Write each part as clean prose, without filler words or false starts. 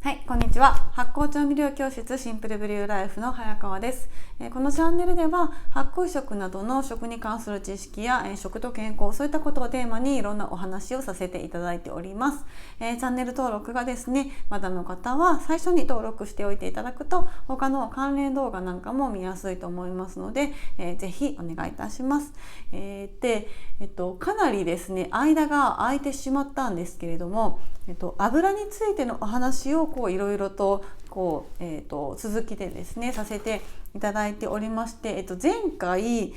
はい、こんにちは。発酵調味料教室シンプルブリューライフの早川です。このチャンネルでは発酵食などの食に関する知識や食と健康、そういったことをテーマにいろんなお話をさせていただいております。チャンネル登録がですね、まだの方は最初に登録しておいていただくと他の関連動画なんかも見やすいと思いますので、ぜひお願いいたします。かなりですね、間が空いてしまったんですけれども、油についてのお話をいろいろと続きでですねさせていただいておりまして、前回、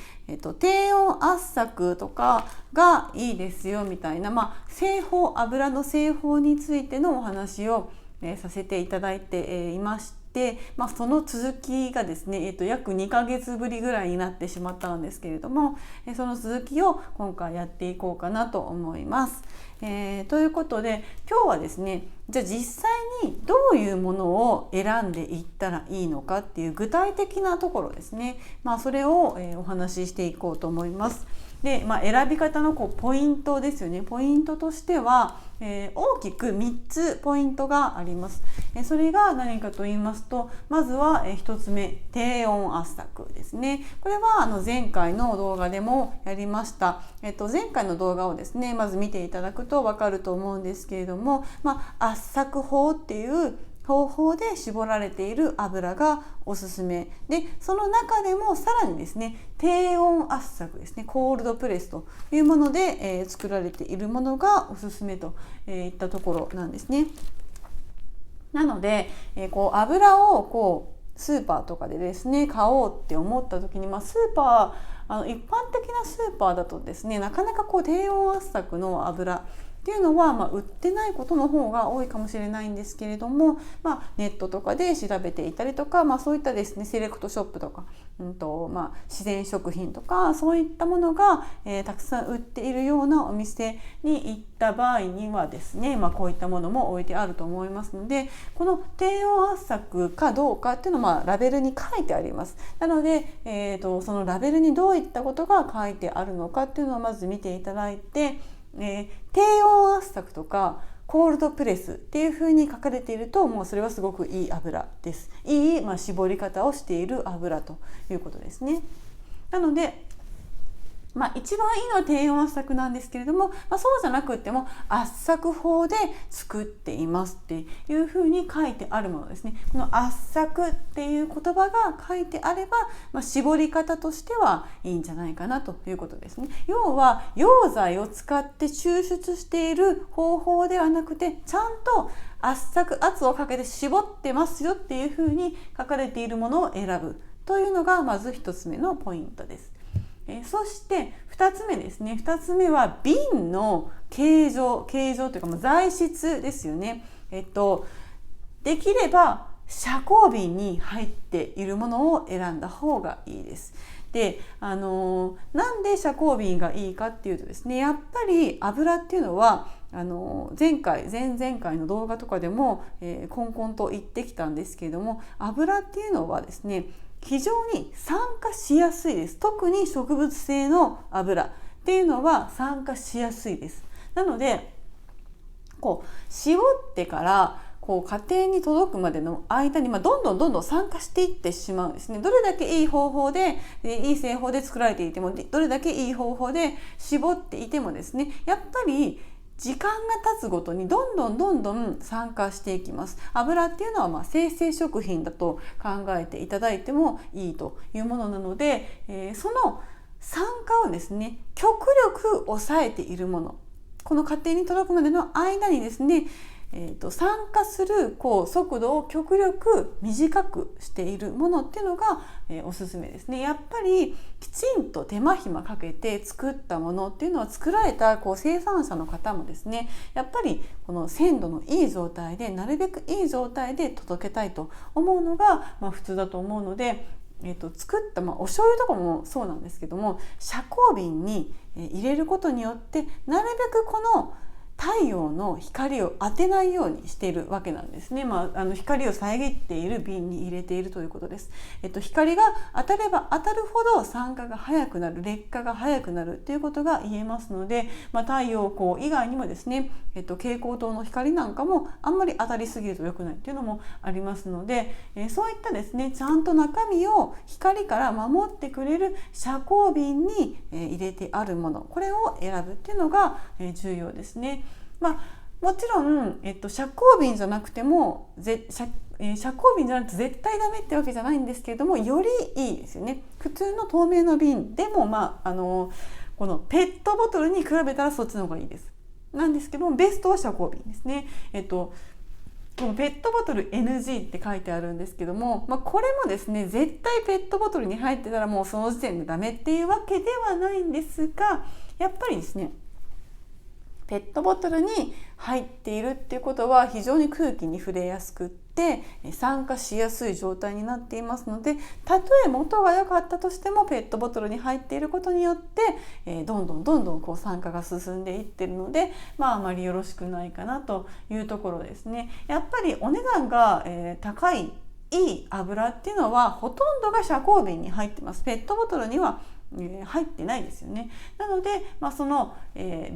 低温圧搾とかがいいですよみたいな、製法、油の製法についてのお話を、させていただいて、いまして、その続きがですね、約2ヶ月ぶりぐらいになってしまったんですけれども、その続きを今回やっていこうかなと思います。ということで今日はですね、じゃあ実際にどういうものを選んでいったらいいのかっていう具体的なところですね、それを、お話ししていこうと思います。で、選び方のポイントですよね。ポイントとしては、大きく3つポイントがあります。それが何かと言いますと、まずは1つ目、低温圧搾ですね。これは前回の動画でもやりました。前回の動画をですね、まず見ていただくと分かると思うんですけれども、圧搾法っていう方法で絞られている油がおすすめで、その中でもさらにですね、低温圧搾ですね、コールドプレスというもので、作られているものがおすすめといったところなんですね。なので、油をスーパーとかでですね買おうって思った時に、スーパー一般的なスーパーだとですね、なかなか低温圧搾の油っていうのは、売ってないことの方が多いかもしれないんですけれども、ネットとかで調べていたりとか、そういったですねセレクトショップとか、自然食品とかそういったものが、たくさん売っているようなお店に行った場合にはですね、こういったものも置いてあると思いますので、この低温圧搾かどうかっていうのはラベルに書いてあります。なので、そのラベルにどういったことが書いてあるのかっていうのをまず見ていただいて、低温圧搾とかコールドプレスっていう風に書かれていると、もうそれはすごくいい油です。いい、絞り方をしている油ということですね。なので一番いいのは低温圧搾なんですけれども、そうじゃなくっても圧搾法で作っていますっていうふうに書いてあるものですね。この圧搾っていう言葉が書いてあれば、絞り方としてはいいんじゃないかなということですね。要は溶剤を使って抽出している方法ではなくて、ちゃんと圧をかけて絞ってますよっていうふうに書かれているものを選ぶというのがまず一つ目のポイントです。そして2つ目ですね。2つ目は瓶の形状というか材質ですよね。できれば遮光瓶に入っているものを選んだ方がいいです。で、なんで遮光瓶がいいかっていうとですね、やっぱり油っていうのは前々回の動画とかでも、こんこんと言ってきたんですけれども、油っていうのはですね、非常に酸化しやすいです。特に植物性の油っていうのは酸化しやすいです。なので絞ってから家庭に届くまでの間に、どんどん酸化していってしまうんですね。どれだけいい方法でいい製法で作られていても、どれだけいい方法で絞っていてもですね、やっぱり時間が経つごとにどんどん酸化していきます。油っていうのは生成食品だと考えていただいてもいいというものなので、その酸化をですね極力抑えているもの、この過程に届くまでの間にですね、酸化する速度を極力短くしているものっていうのが、おすすめですね。やっぱりきちんと手間暇かけて作ったものっていうのは、作られた生産者の方もですね、やっぱりこの鮮度のいい状態で、なるべくいい状態で届けたいと思うのが、普通だと思うので、作ったお醤油とかもそうなんですけども、遮光瓶に入れることによって、なるべくこの太陽の光を当てないようにしているわけなんですね。光を遮っている瓶に入れているということです。光が当たれば当たるほど酸化が早くなる、劣化が早くなるということが言えますので、太陽光以外にもですね、蛍光灯の光なんかもあんまり当たりすぎると良くないっていうのもありますので、そういったですね、ちゃんと中身を光から守ってくれる遮光瓶に入れてあるもの、これを選ぶっていうのが重要ですね。もちろん、遮光瓶じゃなくても遮光瓶じゃなくて絶対ダメってわけじゃないんですけれども、よりいいですよね。普通の透明の瓶でも、このペットボトルに比べたらそっちの方がいいです。なんですけども、ベストは遮光瓶ですね。このペットボトル NG って書いてあるんですけども、これもですね、絶対ペットボトルに入ってたらもうその時点でダメっていうわけではないんですが、やっぱりですね、ペットボトルに入っているっていうことは非常に空気に触れやすくって酸化しやすい状態になっていますので、たとえ元が良かったとしてもペットボトルに入っていることによってどんどんこう酸化が進んでいっているので、あまりよろしくないかなというところですね。やっぱりお値段が高いいい油っていうのはほとんどが遮光瓶に入ってます。ペットボトルには入ってないですよね。なので、その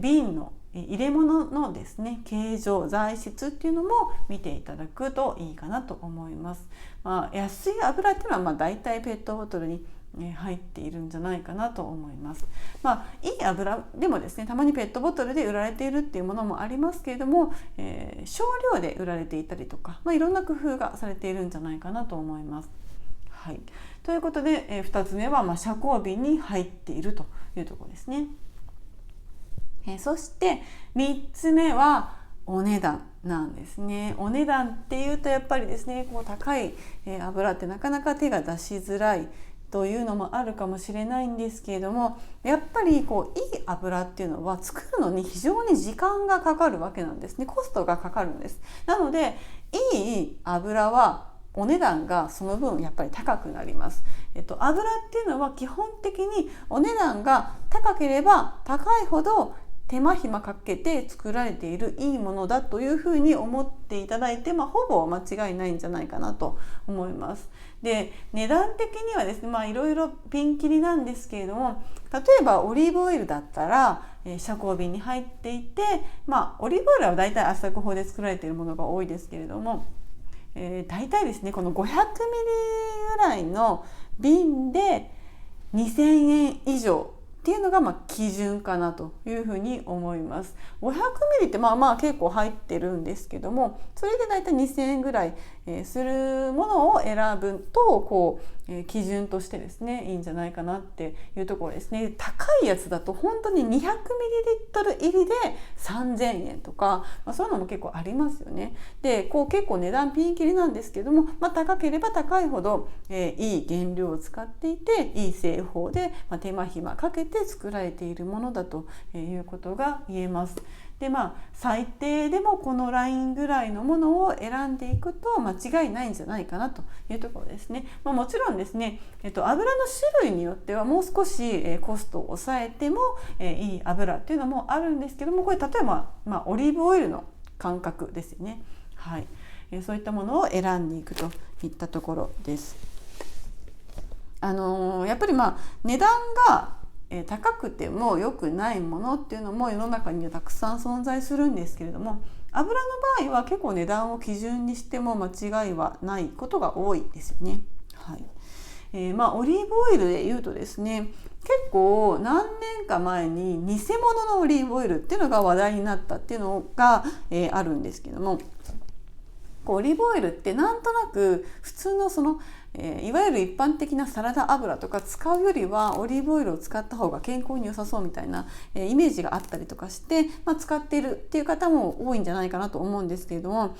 瓶の入れ物のですね、形状、材質っていうのも見ていただくといいかなと思います。安い油っていうのはだいたいペットボトルに入っているんじゃないかなと思います。いい油でもですね、たまにペットボトルで売られているっていうものもありますけれども、少量で売られていたりとか、いろんな工夫がされているんじゃないかなと思います。はい、ということで、2つ目は遮光瓶に入っているというところですね。そして3つ目はお値段なんですね。お値段っていうとやっぱりですね、こう高い油ってなかなか手が出しづらいというのもあるかもしれないんですけれども、やっぱりこういい油っていうのは作るのに非常に時間がかかるわけなんですね。コストがかかるんです。なのでいい油はお値段がその分やっぱり高くなります。油っていうのは基本的にお値段が高ければ高いほど手間暇かけて作られているいいものだというふうに思っていただいて、ほぼ間違いないんじゃないかなと思います。で、値段的にはですね、いろいろピンキリなんですけれども、例えばオリーブオイルだったら遮光瓶に入っていて、オリーブオイルはだいたい圧搾法で作られているものが多いですけれども、だいたいですね、この500ミリぐらいの瓶で2000円以上っていうのが基準かなというふうに思います。500ミリって結構入ってるんですけども、それでだいたい2000円ぐらいするものを選ぶと基準としてですね、いいんじゃないかなっていうところですね。高いやつだと本当に200ミリリットル入りで3000円とか、そういうのも結構ありますよね。で、結構値段ピンキリなんですけども、高ければ高いほどいい原料を使っていて、いい製法で手間暇かけて作られているものだということが言えます。で、最低でもこのラインぐらいのものを選んでいくと間違いないんじゃないかなというところですね。もちろんですね、油の種類によってはもう少しコストを抑えてもいい油っていうのもあるんですけども、これ例えば、オリーブオイルの感覚ですよね。はい、そういったものを選んでいくといったところです。やっぱり値段が高くても良くないものっていうのも世の中にはたくさん存在するんですけれども、油の場合は結構値段を基準にしても間違いはないことが多いですよね。はい。オリーブオイルで言うとですね、結構何年か前に偽物のオリーブオイルっていうのが話題になったっていうのが、あるんですけども、オリーブオイルってなんとなく普通のいわゆる一般的なサラダ油とか使うよりはオリーブオイルを使った方が健康に良さそうみたいなイメージがあったりとかして、使っているっていう方も多いんじゃないかなと思うんですけれども、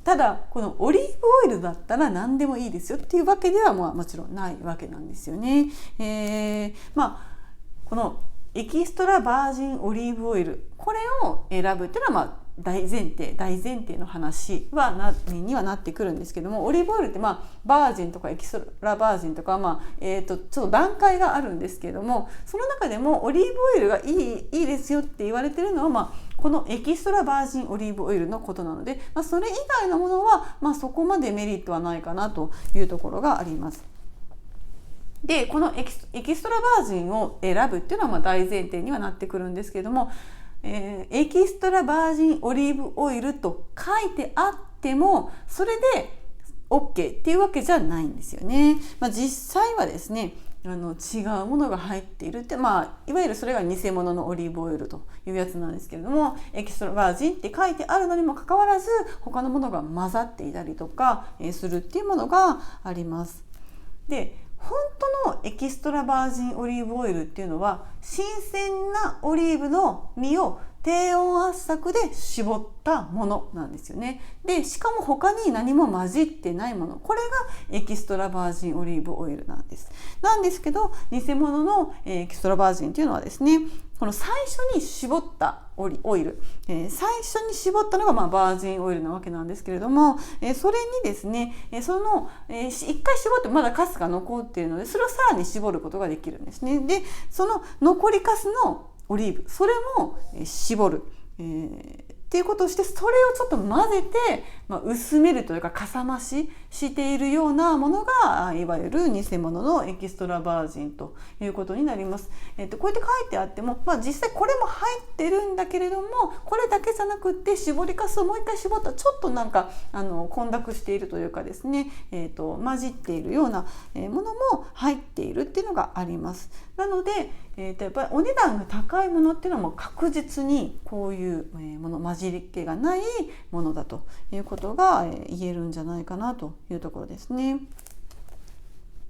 ただこのオリーブオイルだったら何でもいいですよっていうわけではもちろんないわけなんですよね。このエキストラバージンオリーブオイル、これを選ぶっていうのは大前提の話にはなってくるんですけども、オリーブオイルってバージンとかエキストラバージンとかちょっと段階があるんですけれども、その中でもオリーブオイルがいいですよって言われてるのはこのエキストラバージンオリーブオイルのことなので、それ以外のものは、そこまでメリットはないかなというところがあります。でこのエキストラバージンを選ぶっていうのは大前提にはなってくるんですけれども、エキストラバージンオリーブオイルと書いてあってもそれで OK っていうわけじゃないんですよね。実際はですね違うものが入っているって、いわゆるそれが偽物のオリーブオイルというやつなんですけれども、エキストラバージンって書いてあるのにもかかわらず他のものが混ざっていたりとかするっていうものがあります。で本当のエキストラバージンオリーブオイルっていうのは新鮮なオリーブの実を低温圧搾で絞ったものなんですよね。でしかも他に何も混じってないもの、これがエキストラバージンオリーブオイルなんですけど、偽物のエキストラバージンっていうのはですね、この最初に絞ったオイル、最初に絞ったのがバージンオイルなわけなんですけれども、それにですねその一回絞ってまだカスが残っているので、それをさらに絞ることができるんですね。でその残りカスのオリーブ、それも絞る、っていうことをして、それをちょっと混ぜて、薄めるというかかさ増ししているようなものがいわゆる偽物のエキストラバージンということになります。こうやって書いてあっても、実際これも入ってるんだけれども、これだけじゃなくって絞りかすをもう一回絞ったらちょっと混濁しているというかですね、混じっているようなものも入っているっていうのがあります。なので、やっぱりお値段が高いものっていうのはもう確実にこういうもの、混じり気がないものだということが言えるんじゃないかなというところですね。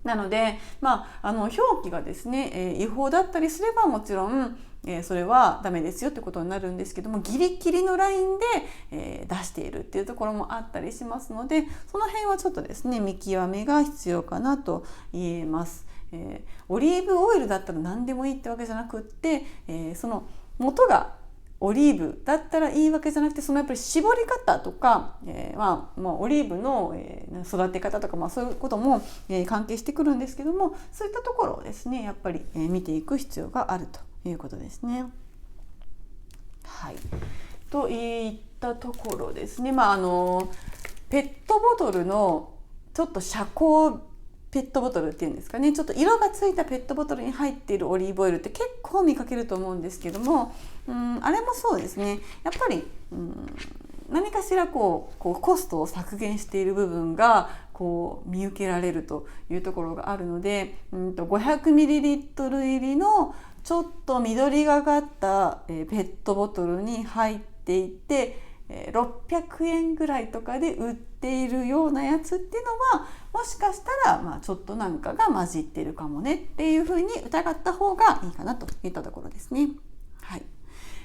なので、表記がですね、違法だったりすればもちろんそれはダメですよってことになるんですけども、ギリギリのラインで出しているっていうところもあったりしますので、その辺はちょっとですね見極めが必要かなと言えます。オリーブオイルだったら何でもいいってわけじゃなくって、その元がオリーブだったらいいわけじゃなくて、そのやっぱり絞り方とか、オリーブの育て方とか、そういうことも関係してくるんですけども、そういったところをですねやっぱり見ていく必要があるということですね。はい、といったところですね。ペットボトルのちょっと遮光ペットボトルっていうんですかね、ちょっと色がついたペットボトルに入っているオリーブオイルって結構見かけると思うんですけども、あれもそうですね、やっぱり何かしらこうコストを削減している部分が見受けられるというところがあるので、500ml 入りのちょっと緑がかったペットボトルに入っていて600円ぐらいとかで売っているようなやつっていうのは、もしかしたらちょっとなんかが混じっているかもねっていうふうに疑った方がいいかなといったところですね。はい。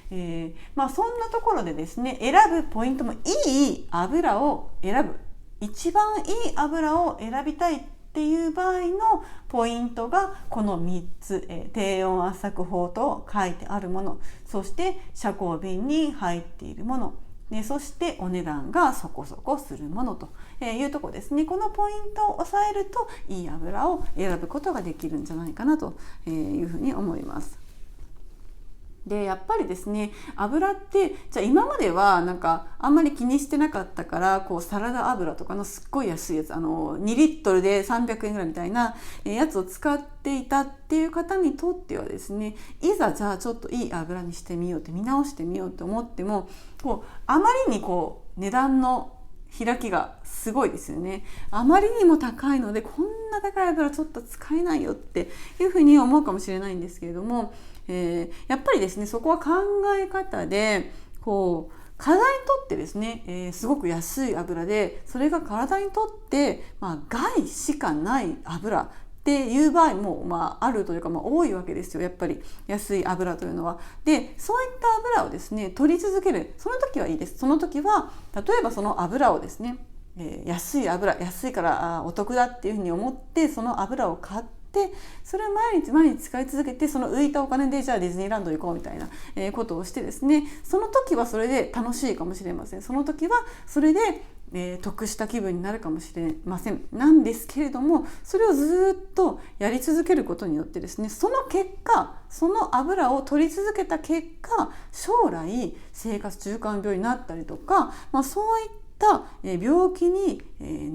そんなところでですね、選ぶポイントもいい油を選ぶ、一番いい油を選びたいっていう場合のポイントがこの3つ、低温圧搾法と書いてあるもの、そして遮光瓶に入っているもの、そしてお値段がそこそこするものというところですね。このポイントを押さえるといい油を選ぶことができるんじゃないかなというふうに思います。でやっぱりですね、油ってじゃあ今まではあんまり気にしてなかったからサラダ油とかのすっごい安いやつ、2リットルで300円ぐらいみたいなやつを使っていたっていう方にとってはですね、いざじゃあちょっといい油にしてみようって見直してみようと思ってもあまりに値段の開きがすごいですよね。あまりにも高いのでこんな高い油ちょっと使えないよっていうふうに思うかもしれないんですけれども、やっぱりですねそこは考え方で体にとってですね、すごく安い油で、それが体にとって害しかない油っていう場合もあるというか多いわけですよ。やっぱり安い油というのは。でそういった油をですね取り続ける、その時はいいです。その時は例えばその油をですね、安いからお得だっていうふうに思ってその油を買って、それを毎日使い続けて、その浮いたお金でじゃあディズニーランド行こうみたいなことをしてですね、その時はそれで楽しいかもしれません。その時はそれで得した気分になるかもしれません。なんですけれども、それをずっとやり続けることによってですね、その結果、その油を取り続けた結果、将来生活習慣病になったりとか、そういった病気に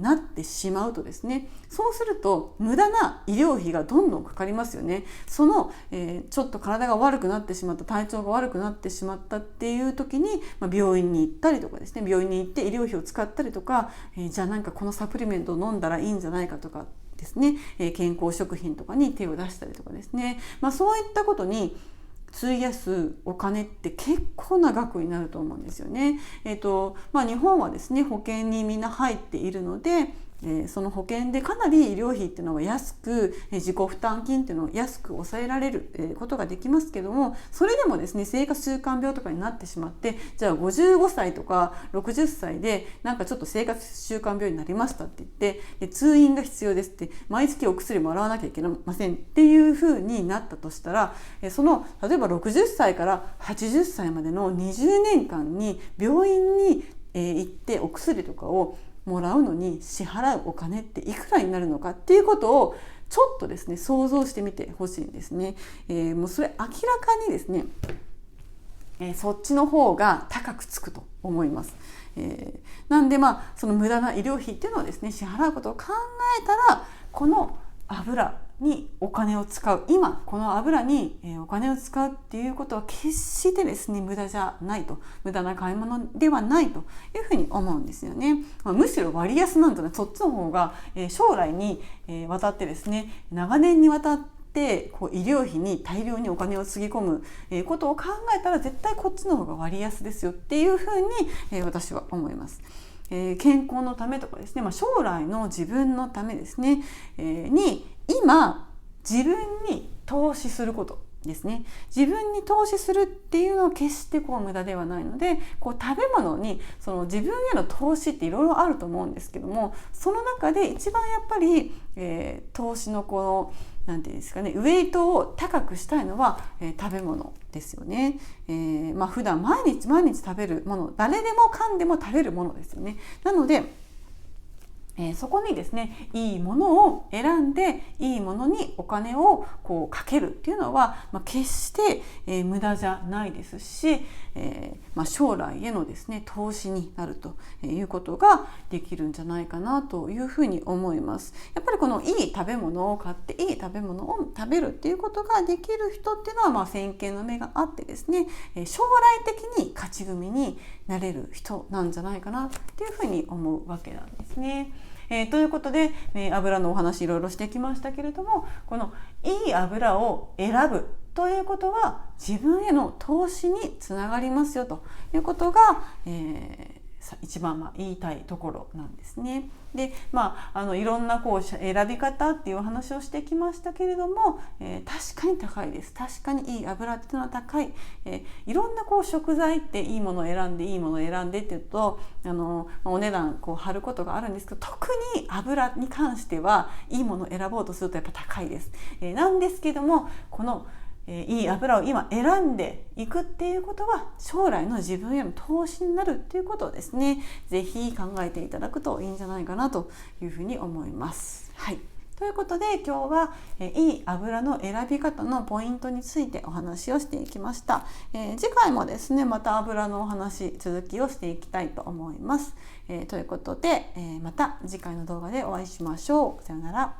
なってしまうとですね、そうすると無駄な医療費がどんどんかかりますよね。そのちょっと体が悪くなってしまった、体調が悪くなってしまったっていう時に、病院に行ったりとかですね、病院に行って医療費を使ったりとか、じゃあなんかこのサプリメントを飲んだらいいんじゃないかとかですね、健康食品とかに手を出したりとかですね、そういったことに費やすお金って結構な額になると思うんですよね。日本はですね、保険にみんな入っているので、その保険でかなり医療費っていうのは安く、自己負担金っていうのを安く抑えられることができますけども、それでもですね、生活習慣病とかになってしまって、じゃあ55歳とか60歳でなんかちょっと生活習慣病になりましたって言って、通院が必要ですって、毎月お薬もらわなきゃいけませんっていう風になったとしたら、その例えば60歳から80歳までの20年間に病院に行ってお薬とかをもらうのに支払うお金っていくらになるのかっていうことをちょっとですね、想像してみてほしいんですね。もうそれ明らかにですね、そっちの方が高くつくと思います。なんでその無駄な医療費っていうのをですね、支払うことを考えたら、この油にお金を使う、今この油にお金を使うっていうことは決してですね、無駄じゃないと、無駄な買い物ではないというふうに思うんですよね。むしろ割安なんだね、そっちの方が将来にわたってですね、長年にわたって医療費に大量にお金をつぎ込むことを考えたら、絶対こっちの方が割安ですよっていうふうに私は思います。健康のためとかですね、将来の自分のためですね、に今自分に投資することですね。自分に投資するっていうのは決して無駄ではないので、食べ物にその自分への投資っていろいろあると思うんですけども、その中で一番やっぱり、投資のなんていうんですかね、ウェイトを高くしたいのは、食べ物ですよね。普段毎日食べるもの、誰でもかんでも食べるものですよね。なのでそこにですね、いいものを選んでいいものにお金をかけるっていうのは、決して、無駄じゃないですし、将来へのですね、投資になるということができるんじゃないかなというふうに思います。やっぱりこのいい食べ物を買っていい食べ物を食べるっていうことができる人っていうのは、先見の目があってですね、将来的に勝ち組になれる人なんじゃないかなっていうふうに思うわけなんですね。ということで、油のお話いろいろしてきましたけれども、このいい油を選ぶということは自分への投資につながりますよということが、一番言いたいところなんですね。で、いろんな選び方っていうお話をしてきましたけれども、確かに高いです。確かにいい油っていうのは高い。いろんな食材っていいものを選んでいいものを選んでっていうとお値段張ることがあるんですけど、特に油に関してはいいものを選ぼうとするとやっぱ高いです。なんですけども、このいい油を今選んでいくっていうことは将来の自分への投資になるっていうことをですね、ぜひ考えていただくといいんじゃないかなというふうに思います。はい。ということで今日はいい油の選び方のポイントについてお話をしていきました。次回もですね、また油のお話続きをしていきたいと思います。ということで、また次回の動画でお会いしましょう。さようなら。